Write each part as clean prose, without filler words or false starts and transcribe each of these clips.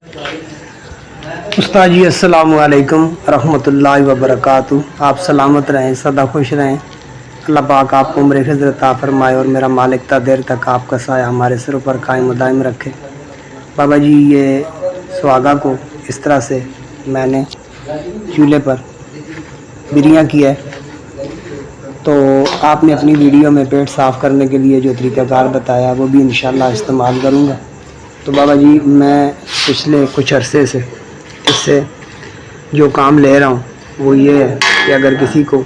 استاد جی السلام علیکم رحمۃ اللہ وبرکاتہ۔ آپ سلامت رہیں، سدا خوش رہیں، اللہ پاک آپ کو عمر خضر عطا فرمائے اور میرا مالک تا دیر تک آپ کا سایہ ہمارے سروں پر قائم و دائم رکھے۔ بابا جی یہ سہاگا کو اس طرح سے میں نے چولہے پر بریاں کیا ہے، تو آپ نے اپنی ویڈیو میں پیٹ صاف کرنے کے لیے جو طریقہ کار بتایا وہ بھی انشاءاللہ استعمال کروں گا۔ تو بابا جی میں پچھلے کچھ عرصے سے اس سے جو کام لے رہا ہوں وہ یہ ہے کہ اگر کسی کو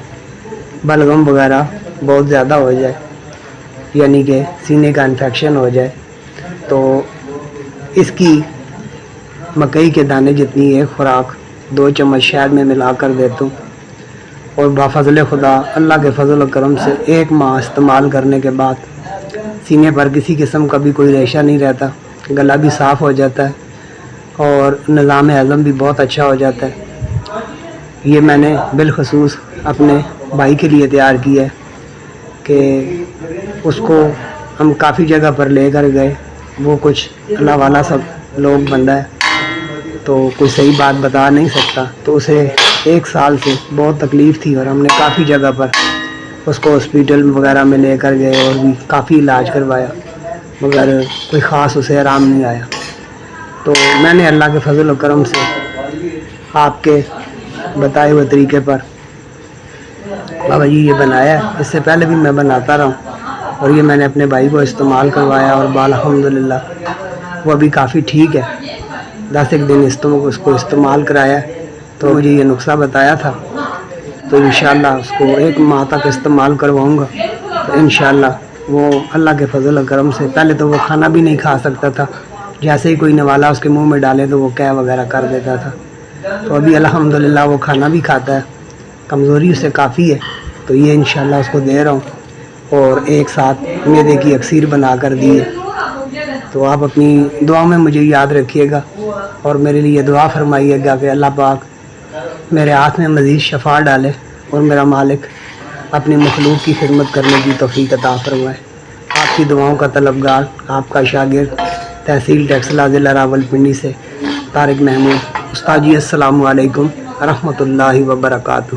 بلغم وغیرہ بہت زیادہ ہو جائے، یعنی کہ سینے کا انفیکشن ہو جائے، تو اس کی مکئی کے دانے جتنی ایک خوراک 2 چمچ شہد میں ملا کر دیتا ہوں، اور بفضل خدا اللہ کے فضل و کرم سے 1 ماہ استعمال کرنے کے بعد سینے پر کسی قسم کا بھی کوئی ریشہ نہیں رہتا، گلا بھی صاف ہو جاتا ہے اور نظام ہضم بھی بہت اچھا ہو جاتا ہے۔ یہ میں نے بالخصوص اپنے بھائی کے لیے تیار کیا ہے کہ اس کو ہم کافی جگہ پر لے کر گئے، وہ کچھ اللہ والا سب لوگ بندہ ہے تو کوئی صحیح بات بتا نہیں سکتا، تو اسے 1 سال سے بہت تکلیف تھی اور ہم نے کافی جگہ پر اس کو ہاسپیٹل وغیرہ میں لے کر گئے اور بھی کافی علاج کروایا، مگر کوئی خاص اسے آرام نہیں آیا۔ تو میں نے اللہ کے فضل و کرم سے آپ کے بتائے ہوئے طریقے پر بابا جی یہ بنایا ہے۔ اس سے پہلے بھی میں بناتا رہا ہوں اور یہ میں نے اپنے بھائی کو استعمال کروایا اور الحمدللہ وہ ابھی کافی ٹھیک ہے۔ 10 دن اس کو استعمال کرایا تو مجھے یہ نسخہ بتایا تھا، تو انشاءاللہ اس کو 1 ماہ تک استعمال کرواؤں گا، تو انشاءاللہ وہ اللہ کے فضل و کرم سے پہلے تو وہ کھانا بھی نہیں کھا سکتا تھا، جیسے ہی کوئی نوالا اس کے منہ میں ڈالے تو وہ کیا وغیرہ کر دیتا تھا، تو ابھی الحمدللہ وہ کھانا بھی کھاتا ہے، کمزوری اسے کافی ہے، تو یہ انشاءاللہ اس کو دے رہا ہوں اور ایک ساتھ میدے کی اکسیر بنا کر دی ہے۔ تو آپ اپنی دعاؤں میں مجھے یاد رکھیے گا اور میرے لیے دعا فرمائیے گا کہ اللہ پاک میرے ہاتھ میں مزید شفا ڈالے اور میرا مالک اپنی مخلوق کی خدمت کرنے کی توفیق عطا فرمائے۔ آپ کی دعاؤں کا طلبگار آپ کا شاگرد تحصیل ٹیکسلا ضلع راولپنڈی سے طارق محمود۔ استاد جی السلام علیکم ورحمۃ اللہ وبرکاتہ۔